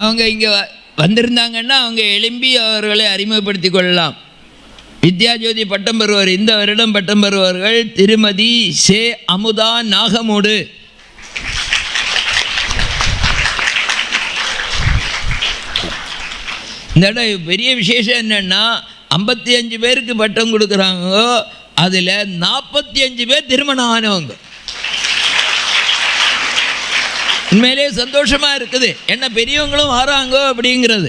அவங்க இங்கே வந்திருந்தாங்கன்னா அவங்க எழும்பி அவர்களை அறிமுகப்படுத்தி கொள்ளலாம். வித்யாஜோதி பட்டம் பெறுவர், இந்த வருடம் பட்டம் பெறுவார்கள் திருமதி சே அமுதா நாகமூடு. இந்த இடம் பெரிய விசேஷம் என்னென்னா 55 பேருக்கு பட்டம் கொடுக்குறாங்க, அதில் 45 பேர் திருமணம் ஆனவங்க. உண்மையிலே சந்தோஷமாக இருக்குது, என்ன பெரியவங்களும் வராங்க அப்படிங்கிறது.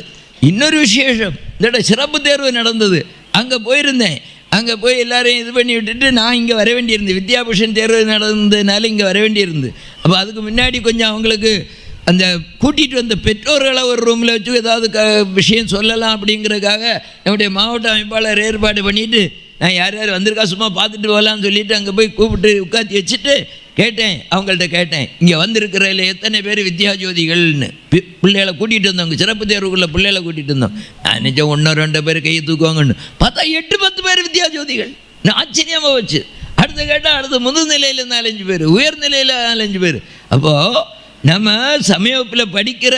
இன்னொரு விசேஷம், இந்த சிறப்பு தேர்வு நடந்தது, அங்கே போயிருந்தேன். அங்கே போய் எல்லோரையும் இது பண்ணி விட்டுட்டு நான் இங்கே வர வேண்டியிருந்து, வித்யாபூஷன் தேர்வு நடந்ததுனால இங்கே வர வேண்டியிருந்து. அப்போ அதுக்கு முன்னாடி கொஞ்சம் அவங்களுக்கு அந்த கூட்டிகிட்டு வந்த பெற்றோர்களை ஒரு ரூமில் வச்சு ஏதாவது விஷயம் சொல்லலாம் அப்படிங்கிறதுக்காக என்னுடைய மாவட்ட அமைப்பாளர் ஏற்பாடு பண்ணிவிட்டு நான் யார் யார் வந்திருக்கா சும்மா பார்த்துட்டு போகலான்னு சொல்லிவிட்டு அங்கே போய் கூப்பிட்டு உட்காந்து வச்சுட்டு கேட்டேன், அவங்கள்ட்ட கேட்டேன், இங்கே வந்திருக்கிறதில் எத்தனை பேர் வித்யாஜோதிகள்னு. பிள்ளைகளை கூட்டிகிட்டு வந்தவங்க, சிறப்பு தேர்வுக்குள்ளே பிள்ளைகளை கூட்டிகிட்டு வந்தோம். நான் நினச்சேன் 1-2 பேர் கையை தூக்குவாங்கன்னு, பார்த்தா 8-10 பேர் வித்யாஜோதிகள். நான் ஆச்சரியமாக வச்சு அடுத்து கேட்டால் அடுத்து முதுநிலையில் 4-5 பேர், உயர்நிலையில் 4-5 பேர். அப்போது நம்ம சமயத்தில் படிக்கிற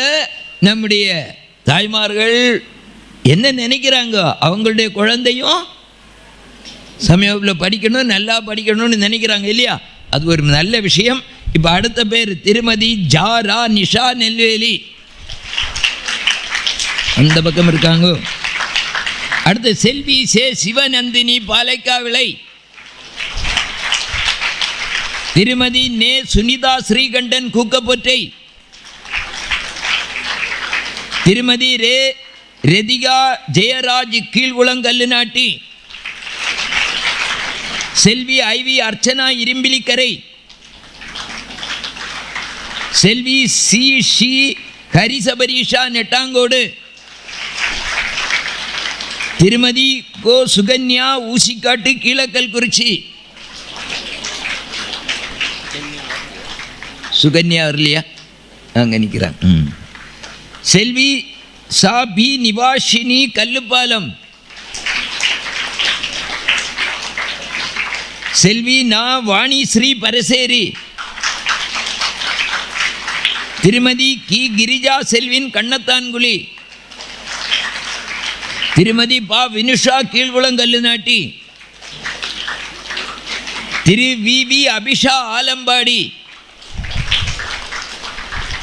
நம்முடைய தாய்மார்கள் என்ன நினைக்கிறாங்க, அவங்களுடைய குழந்தையும் சமயத்தில் படிக்கணும், நல்லா படிக்கணும்னு நினைக்கிறாங்க இல்லையா? அது ஒரு நல்ல விஷயம். இப்போ அடுத்த பேர் திருமதி ஜாரா நிஷா நெல்வேலி, அந்த பக்கம் இருக்காங்க. அடுத்து செல்வி சே சிவநந்தினி பாலைக்காவிளை, திருமதி நே சுனிதா ஸ்ரீகண்டன் கூக்கப்பொற்றை, திருமதி ரே ரெதிகா ஜெயராஜ் கீழ்குளங்கல்லுநாட்டி, செல்வி ஐவி அர்ச்சனா இரும்பிலிக்கரை, செல்வி சி ஷி ஹரிசபரீஷா நெட்டாங்கோடு, திருமதி கோ சுகன்யா ஊசிக்காட்டு கீழக்கல் குறிச்சி. சுகன்யா வரலையா? அங்கே நிற்கிறான். செல்வி சா பி நிவாஷினி கல்லுப்பாலம், செல்வி நா வாணி ஸ்ரீ பரசேரி, திருமதி கி கிரிஜா செல்வின் கண்ணத்தான்குழி, திருமதி பா வினுஷா கீழ்குளங்கல்லுநாட்டி, திரு வி வி அபிஷா ஆலம்பாடி,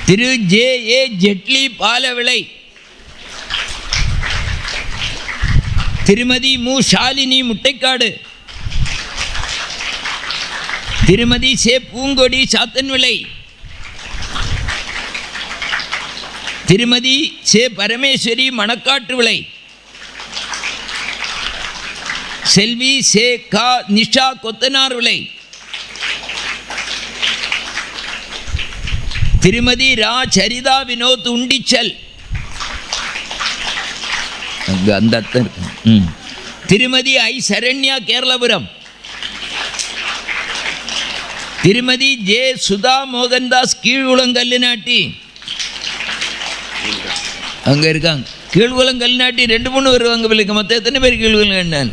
திரு ஜே ஏ ஜெட்லி பாலவிளை, திருமதி மு ஷாலினி முட்டைக்காடு, திருமதி சே பூங்கொடி சாத்தன்விளை, திருமதி சே பரமேஸ்வரி மணக்காட்டு விளை, செல்வி சே கா நிஷா கொத்தனார் விளை, திருமதி ரா சரிதா வினோத் உண்டிச்சல், அந்த திருமதி ஐ சரண்யா கேரளபுரம், திருமதி ஜே சுதா மோகன்தாஸ் கீழ்குளங்கல்லுநாட்டி, அங்கே இருக்காங்க கீழ்குளங்கல்லுநாட்டி. 2-3 வருவாங்க பிள்ளைக்கு, மொத்தம் எத்தனை பேர் கீழ்குளங்கல்?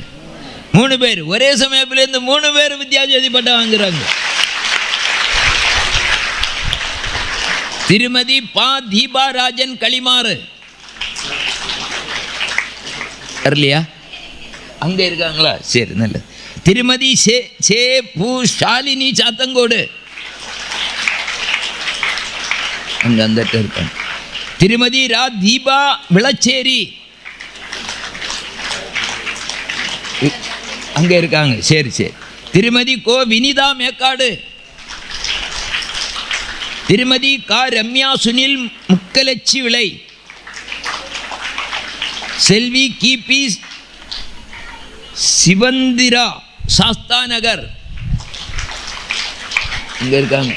3 பேர். ஒரே சமயத்திலேருந்து 3 பேர் வித்யாஜோதி பட்டம் வாங்குறாங்க. திருமதி பா தீபா ராஜன் களிமாறு வரலையா? அங்கே இருக்காங்களா? சரி, நல்லது. திருமதி சே பூ ஷாலினி சாத்தங்கோடு, அங்கே அந்த இருக்காங்க. திருமதி ரா தீபா விளச்சேரி, அங்கே இருக்காங்க. சரி சரி. திருமதி கோ வினிதா மேக்காடு, திருமதி கா ரம்யா சுனில் முக்கலச்சி விளை, செல்வி கிபி சிவந்திரா சாஸ்தா நகர், இங்கே இருக்காங்க.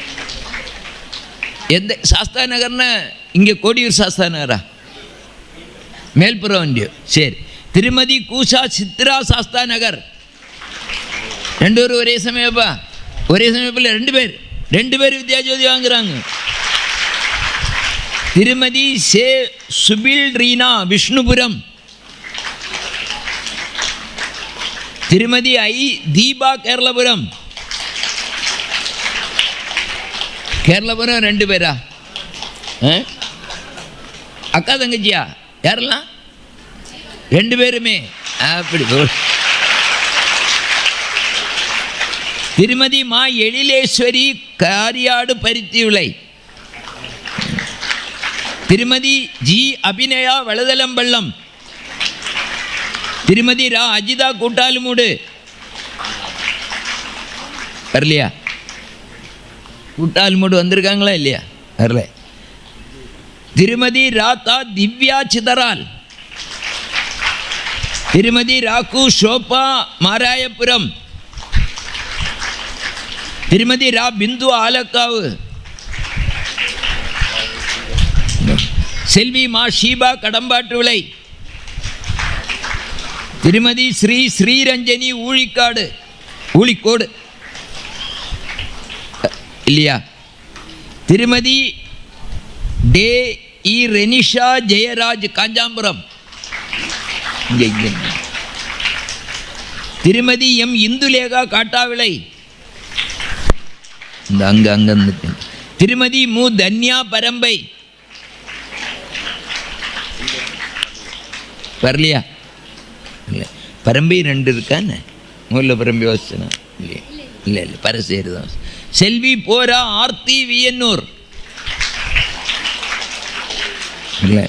எந்த சாஸ்தா நகர்னா இங்கே கோடியூர் சாஸ்தா நகரா? மேல்புறம் வண்டியோ? சரி. திருமதி கூஷா சித்ரா சாஸ்தா நகர், 2 பேர் ஒரே சமயப்பா, ஒரே சமயத்தில் 2 பேர் வித்யாஜோதி வாங்குறாங்க. திருமதி சே சுபில் ரீனா விஷ்ணுபுரம், திருமதி ஐ தீபா கேரளபுரம். கேரளபுரம் 2 பேரா? அக்கா தங்கச்சியா? யாரெல்லாம்? 2 பேருமே. அப்படி திருமதி மா எழிலேஸ்வரி காரியாடு பருத்தி விளை. திருமதி ஜி அபிநயா வலதலம்பள்ளம். திருமதி ரா அஜிதா கூட்டாலுமூடு. வரலையா? கூட்டாலுமூடு வந்திருக்காங்களா இல்லையா? வரல. திருமதி ராதா திவ்யா சிதரால். திருமதி ராகு ஷோபா மாராயபுரம். திருமதி ரா பிந்து ஆலக்காவு. செல்வி மா ஷீபா கடம்பாட்டு விளை. திருமதி ஸ்ரீ ஸ்ரீரஞ்சனி ஊழிக்காடு ஊழிக்கோடு இல்லையா? திருமதி டே இ ரெனிஷா ஜெயராஜ் காஞ்சாம்புரம். திருமதி எம் இந்துலேகா காட்டாவிளை. இந்த அங்க திருமதி மு தன்யா பரம்பை. வரலையா? இல்லை. பரம்பை 2 இருக்கான்னு மூல பரம்பை வாசனா இல்லையா? இல்லை இல்லை, பரசேரு தான். செல்வி போரா ஆர்த்தி வியன்னூர். இல்லை.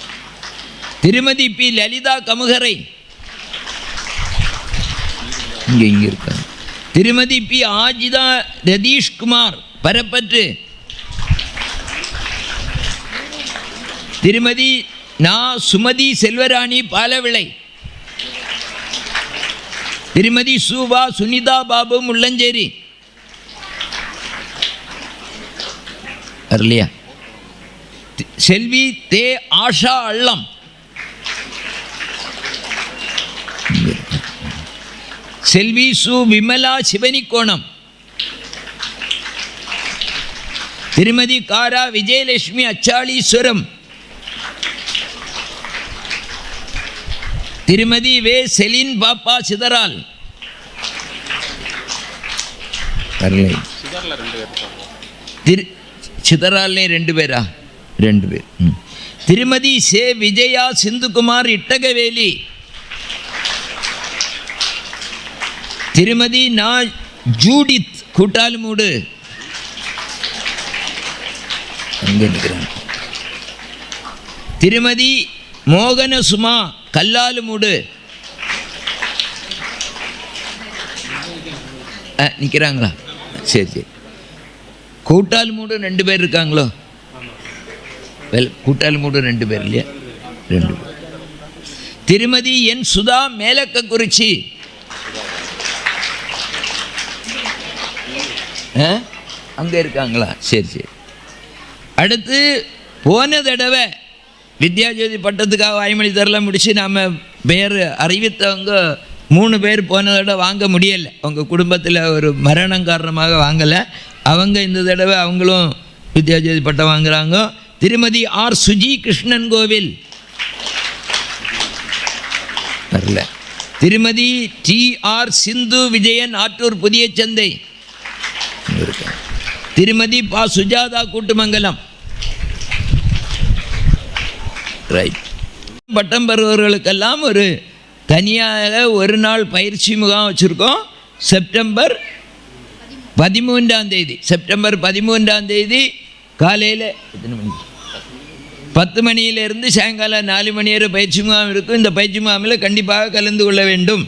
திருமதி பி லலிதா கமுகரை. இங்கே இருக்காங்க. திருமதி பி ஆஜிதா ரதீஷ்குமார் பரப்பற்று. திருமதி நா சுமதி செல்வராணி பாலவிளை. திருமதி சூவா சுனிதா பாபு முள்ளஞ்சேரி. வரலையா? செல்வி தே ஆஷா அள்ளம். செல்வி சு விமலா சிவனிக்கோணம். திருமதி காரா விஜயலட்சுமி அச்சாளீஸ்வரம். திருமதி வே செலின் பாப்பா சிதரால். சிதரால்னே 2 பேரா? 2 பேர். திருமதி சே விஜயா சிந்துகுமார் இட்டகவேலி. திருமதி நா ஜூடித் கூட்டாலுமூடு. திருமதி மோகன சுமா கல்லாலுமூடு. நிற்கிறாங்களா? சரி சரி. கூட்டாலுமூடு 2 பேர் இருக்காங்களோ? கூட்டாலுமூடு 2 பேர் இல்லையா? 2 பேர். திருமதி என் சுதா மேலக்கக்குறிச்சி. அங்கே இருக்காங்களா? சரி சரி. அடுத்து போன தடவை வித்யாஜோதி பட்டத்துக்காக வாய்மொழி தரலாம் முடிச்சு நாம் பேர் அறிவித்தவங்க 3 பேர் போன தடவை வாங்க முடியலை. அவங்க குடும்பத்தில் ஒரு மரணம் காரணமாக வாங்கலை. அவங்க இந்த தடவை அவங்களும் வித்யாஜோதி பட்டம் வாங்குகிறாங்க. திருமதி ஆர் சுஜி கிருஷ்ணன் கோவில். வரல. திருமதி டி ஆர் சிந்து விஜயன் ஆற்றூர் புதிய சந்தை. திருமதி பா சுஜாதா கூட்டுமங்கலம். ரைட். பட்டம் பெறுபவர்களுக்கெல்லாம் ஒரு தனியாக ஒரு நாள் பயிற்சி முகாம் வச்சுருக்கோம். செப்டம்பர் 13 செப்டம்பர் 13 காலையில் 10 மணியிலிருந்து சாயங்காலம் 4 மணி வரை பயிற்சி முகாம் இருக்கும். இந்த பயிற்சி முகாமில் கண்டிப்பாக கலந்து கொள்ள வேண்டும்.